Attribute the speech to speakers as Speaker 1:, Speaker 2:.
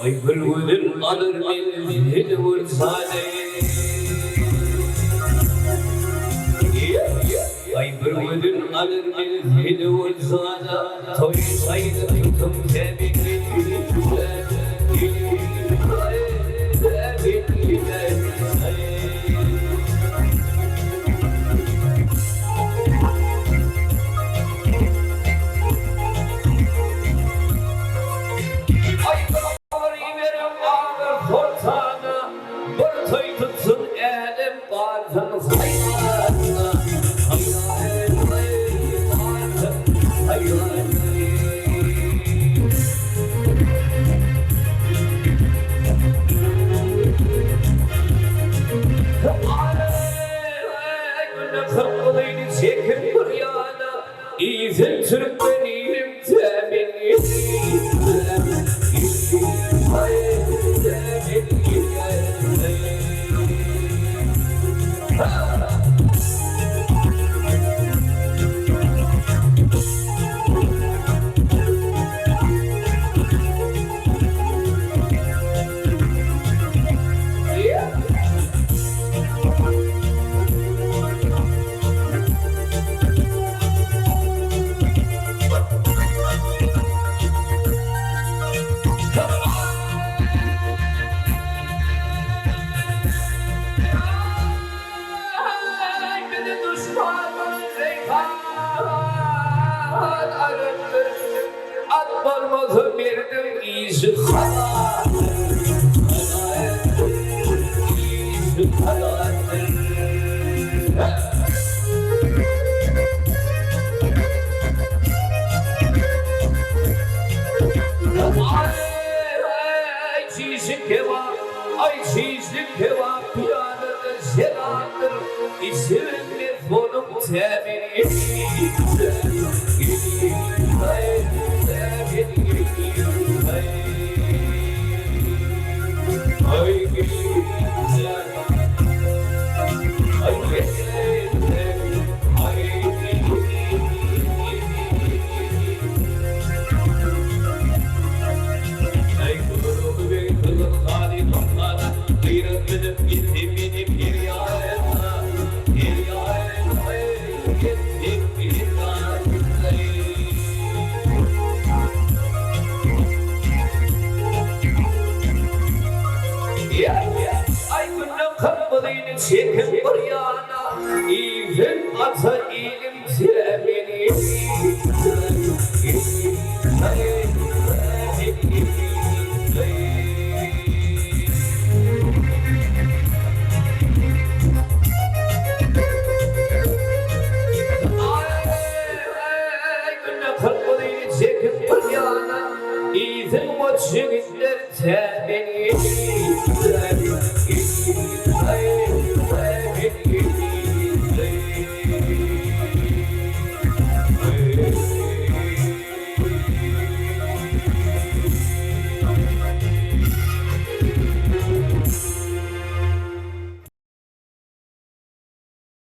Speaker 1: Ay bülbülün alır beni vursane. Ay bülbülün alır beni vursana. Toy saydı tutum sevgili. İzin Türk benim temin. Atmarmadı birdim izi kadar. İzi kadar. Ay çizim kebap, ay çizim kebap yanında selamdır. İsimli fonum temini. Çekim bir yana, İzin ata ilim tremini. Çekim bir yana, İzin ata ilim